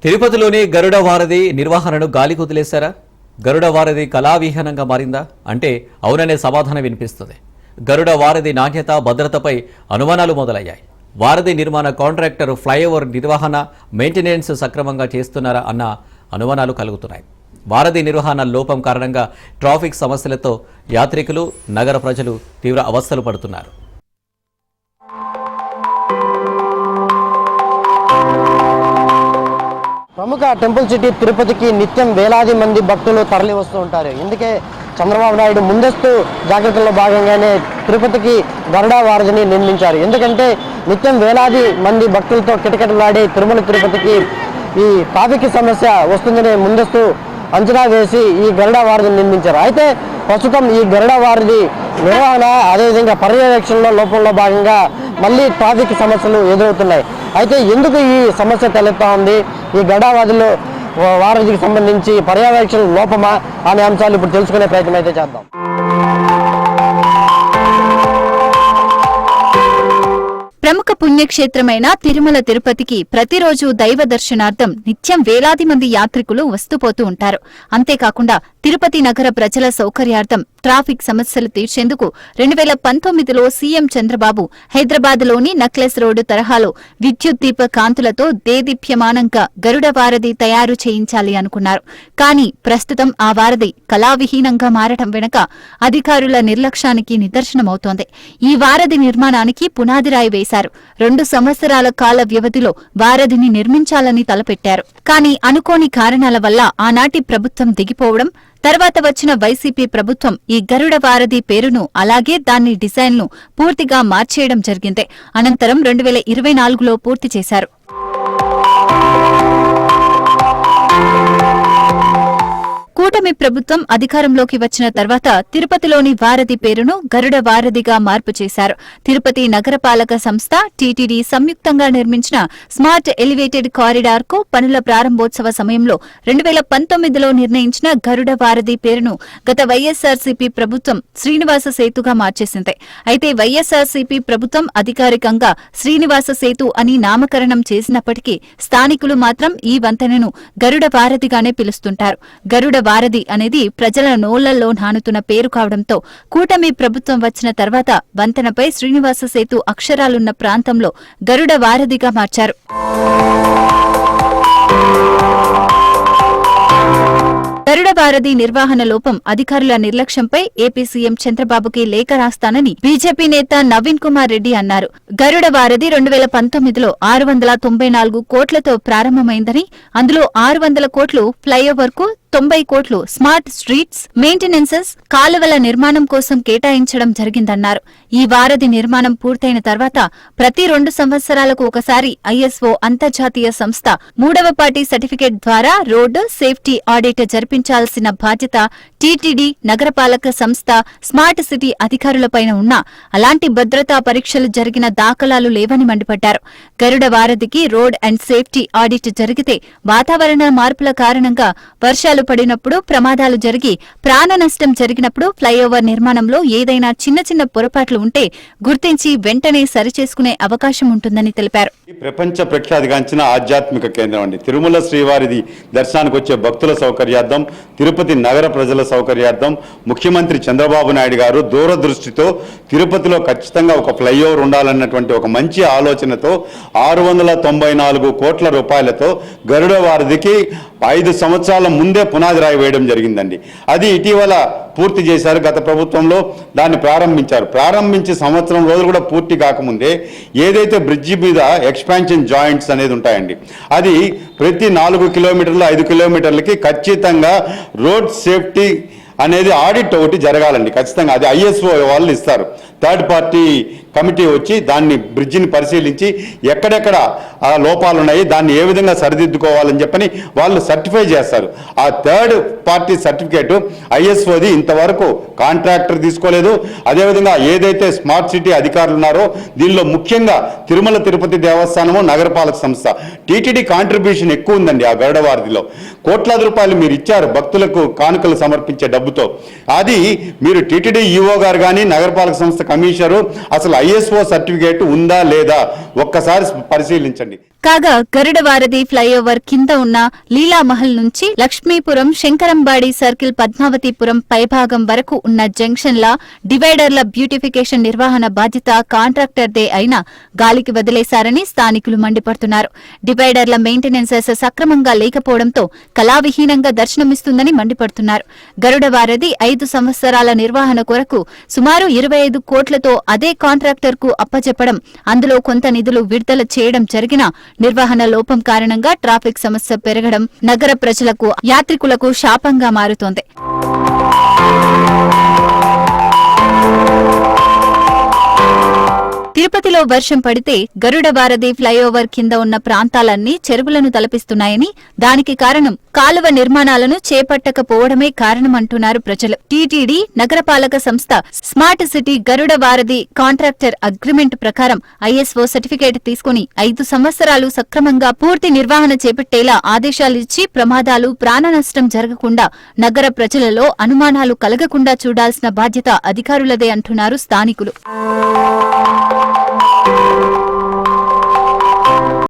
తిరుపతిలోని గరుడ వారధి నిర్వహణను గాలి కుదిలేశారా? గరుడ వారధి కళావిహీనంగా మారిందా అంటే అవుననే సమాధానం వినిపిస్తుంది. గరుడ వారధి నాణ్యత, భద్రతపై అనుమానాలు మొదలయ్యాయి. వారధి నిర్మాణ కాంట్రాక్టర్ ఫ్లైఓవర్ నిర్వహణ, మెయింటెనెన్స్ సక్రమంగా చేస్తున్నారా అన్న అనుమానాలు కలుగుతున్నాయి. వారధి నిర్వహణ లోపం కారణంగా ట్రాఫిక్ సమస్యలతో యాత్రికులు, నగర ప్రజలు తీవ్ర అవస్థలు పడుతున్నారు. ప్రముఖ టెంపుల్ సిటీ తిరుపతికి నిత్యం వేలాది మంది భక్తులు తరలి వస్తూ ఉంటారు. ఇందుకే చంద్రబాబు నాయుడు ముందస్తు జాగ్రత్తల్లో భాగంగానే తిరుపతికి గరుడ వారధిని నిర్మించారు. ఎందుకంటే నిత్యం వేలాది మంది భక్తులతో కిటకిటలాడే తిరుపతికి ఈ ట్రాఫిక్ సమస్య వస్తుందని ముందస్తు అంచనా వేసి ఈ గరుడ వారధిని నిర్మించారు. అయితే ప్రస్తుతం ఈ గరుడ వారధి నిర్వహణ, అదేవిధంగా పర్యవేక్షణలో లోపంలో భాగంగా మళ్ళీ ట్రాఫిక్ సమస్యలు ఎదురవుతున్నాయి. అయితే ఎందుకు ఈ సమస్య తలెత్తా ఉంది, ఈ గరుడ వారధికి సంబంధించి పర్యవేక్షణ లోపమా అనే అంశాలు ఇప్పుడు తెలుసుకునే ప్రయత్నం అయితే చేద్దాం. ప్రముఖ పుణ్యక్షేత్రమైన తిరుమల తిరుపతికి ప్రతిరోజు దైవ దర్శనార్థం నిత్యం వేలాది మంది యాత్రికులు వస్తూపోతూ ఉంటారు. అంతేకాకుండా తిరుపతి నగర ప్రజల సౌకర్యార్థం ట్రాఫిక్ సమస్యలు తీర్చేందుకు 2019లో సీఎం చంద్రబాబు హైదరాబాద్లోని నక్లెస్ రోడ్డు తరహాలో విద్యుత్ దీప కాంతులతో దేదీప్యమానంగా గరుడ వారధి తయారు చేయించాలి అనుకున్నారు. కానీ ప్రస్తుతం ఆ వారధి కళావిహీనంగా మారటం వెనుక అధికారుల నిర్లక్ష్యానికి నిదర్శనమవుతోంది. ఈ వారధి నిర్మాణానికి పునాదిరాయి వేశారు. 2 సంవత్సరాల కాల వ్యవధిలో వారధిని నిర్మించాలని తలపెట్టారు. కానీ అనుకోని కారణాల వల్ల ఆనాటి ప్రభుత్వం దిగిపోవడం, తర్వాత వచ్చిన వైసీపీ ప్రభుత్వం ఈ గరుడ వారధి పేరును, అలాగే దాని డిజైన్ను పూర్తిగా మార్చేయడం జరిగింది. అనంతరం 2024లో పూర్తి చేశారు. కూటమి ప్రభుత్వం అధికారంలోకి వచ్చిన తర్వాత తిరుపతిలోని వారధి పేరును గరుడ వారధిగా మార్పు చేశారు. తిరుపతి నగరపాలక సంస్థ, టీటీడీ సంయుక్తంగా నిర్మించిన స్మార్ట్ ఎలివేటెడ్ కారిడార్ కు పనుల ప్రారంభోత్సవ సమయంలో 2019లో నిర్ణయించిన గరుడ వారధి పేరును గత వైఎస్సార్సీపీ ప్రభుత్వం శ్రీనివాస సేతుగా మార్చేసింది. అయితే వైఎస్సార్సీపీ ప్రభుత్వం అధికారికంగా శ్రీనివాస సేతు అని నామకరణం చేసినప్పటికీ స్థానికులు మాత్రం ఈ వంతెనను గరుడ వారధిగానే పిలుస్తుంటారు. గరుడ వారధి అనేది ప్రజల నోళ్లలో నానుతున్న పేరు కావడంతో కూటమి ప్రభుత్వం వచ్చిన తర్వాత వంతెనపై శ్రీనివాస సేతు అక్షరాలున్న ప్రాంతంలో గరుడ వారధిగా మార్చారు. గరుడ వారధి నిర్వహణ లోపం, అధికారుల నిర్లక్ష్యంపై ఏపీ సీఎం చంద్రబాబుకి లేఖ రాస్తానని బీజేపీ నేత నవీన్ కుమార్ రెడ్డి అన్నారు. గరుడ వారధి 2019లో 694 కోట్లతో ప్రారంభమైందని, అందులో 600 కోట్లు ఫ్లైఓవర్ కు, 90 కోట్లు స్మార్ట్ స్ట్రీట్స్ మెయింటెనెన్సెస్, కాలువల నిర్మాణం కోసం కేటాయించడం జరిగిందన్నారు. ఈ వారధి నిర్మాణం పూర్తయిన తర్వాత ప్రతి 2 సంవత్సరాలకు ఒకసారి ఐఎస్ఓ అంతర్జాతీయ సంస్థ 3వ పార్టీ సర్టిఫికేట్ ద్వారా రోడ్డు సేఫ్టీ ఆడిట్ జరిపించాల్సిన బాధ్యత టీటీడీ, నగరపాలక సంస్థ, స్మార్ట్ సిటీ అధికారులపైన ఉన్నా అలాంటి భద్రతా పరీక్షలు జరిగిన దాఖలాలు లేవని మండిపడ్డారు. గరుడ వారధికి రోడ్ అండ్ సేఫ్టీ ఆడిట్ జరిగితే వాతావరణ మార్పుల కారణంగా వర్షాలు పడినప్పుడు, ప్రమాదాలు జరిగి ప్రాణ నష్టం జరిగినప్పుడు ఫ్లైఓవర్ నిర్మాణంలో ఏదైనా చిన్న పొరపాట్లు ఉంటే గుర్తించి వెంటనే సరిచేసుకునే అవకాశం ఉంటుందని తెలిపారు. ప్రపంచ ప్రఖ్యాతిగాంచిన ఆధ్యాత్మిక కేంద్రం అండి తిరుమల శ్రీవారిది దర్శనానికి వచ్చే భక్తుల సౌకర్యార్థం, తిరుపతి నగర ప్రజల సౌకర్యార్థం ముఖ్యమంత్రి చంద్రబాబు నాయుడు గారు దూరదృష్టితో తిరుపతిలో ఖచ్చితంగా ఒక ఫ్లైఓవర్ ఉండాలన్నటువంటి ఒక మంచి ఆలోచనతో 694 కోట్ల రూపాయలతో గరుడ వారధికి 5 సంవత్సరాల ముందే పునాది రాయి వేయడం జరిగిందండి. అది ఇటీవల పూర్తి చేశారు. గత ప్రభుత్వంలో దాన్ని ప్రారంభించి సంవత్సరం రోజులు కూడా పూర్తి కాకముందే ఏదైతే బ్రిడ్జి మీద ఎక్స్పాన్షన్ జాయింట్స్ అనేది ఉంటాయండి, అది ప్రతి 4 కిలోమీటర్లు 5 కిలోమీటర్లకి ఖచ్చితంగా రోడ్ సేఫ్టీ అనేది ఆడిట్ ఒకటి జరగాలండి. ఖచ్చితంగా అది ఐఎస్ఓ వాళ్ళు ఇస్తారు. థర్డ్ పార్టీ కమిటీ వచ్చి దాన్ని బ్రిడ్జిని పరిశీలించి ఎక్కడెక్కడ లోపాలు ఉన్నాయి, దాన్ని ఏ విధంగా సరిదిద్దుకోవాలని చెప్పని వాళ్ళు సర్టిఫై చేస్తారు. ఆ థర్డ్ పార్టీ సర్టిఫికేట్ ఐఎస్ఓది ఇంతవరకు కాంట్రాక్టర్ తీసుకోలేదు. అదేవిధంగా ఏదైతే స్మార్ట్ సిటీ అధికారులు ఉన్నారో దీనిలో ముఖ్యంగా తిరుమల తిరుపతి దేవస్థానము, నగరపాలక సంస్థ, టీటీడీ కాంట్రిబ్యూషన్ ఎక్కువ ఉందండి. ఆ గరుడ వారధిలో కోట్లాది రూపాయలు మీరు ఇచ్చారు భక్తులకు కానుకలు సమర్పించే డబ్బుతో. అది మీరు టీటీడీ ఈఓ గారు కానీ, నగరపాలక సంస్థ కమిషనరు అసలు ఐఎస్ఓ సర్టిఫికేట్ ఉందా లేదా ఒక్కసారి పరిశీలించండి. కాగా గరుడ వారధి ఫ్లైఓవర్ కింద ఉన్న లీలామహల్ నుంచి లక్ష్మీపురం, శంకరంబాడి సర్కిల్, పద్మావతిపురం పైభాగం వరకు ఉన్న జంక్షన్ల డివైడర్ల బ్యూటిఫికేషన్ నిర్వహణ బాధ్యత కాంట్రాక్టర్దే అయినా గాలికి వదిలేశారని స్థానికులు మండిపడుతున్నారు. డివైడర్ల మెయింటెనెన్సెస్ సక్రమంగా లేకపోవడంతో కళావిహీనంగా దర్శనమిస్తుందని మండిపడుతున్నారు. గరుడ వారధి 5 సంవత్సరాల నిర్వహణ కొరకు సుమారు 25 కోట్లతో అదే కాంట్రాక్టర్కు అప్పచెప్పడం, అందులో కొంత నిధులు విడుదల చేయడం జరిగినా నిర్వహణ లోపం కారణంగా ట్రాఫిక్ సమస్య పెరగడం నగర ప్రజలకు, యాత్రికులకు శాపంగా మారుతోంది. తిరుపతిలో వర్షం పడితే గరుడ వారధి ఫ్లైఓవర్ కింద ఉన్న ప్రాంతాలన్నీ చెరువులను తలపిస్తున్నాయని, దానికి కారణం కాలువ నిర్మాణాలను చేపట్టకపోవడమే కారణమంటున్నారు ప్రజలు. టీటీడీ నగరపాలక సంస్థ స్మార్ట్ సిటీ గరుడ వారధి కాంట్రాక్టర్ అగ్రిమెంట్ ప్రకారం ఐఎస్ఓ సర్టిఫికేట్ తీసుకుని 5 సంవత్సరాలు సక్రమంగా పూర్తి నిర్వహణ చేపట్టేలా ఆదేశాలిచ్చి ప్రమాదాలు, ప్రాణ నష్టం జరగకుండా నగర ప్రజలలో అనుమానాలు కలగకుండా చూడాల్సిన బాధ్యత అధికారులదే అంటున్నారు స్థానికులు.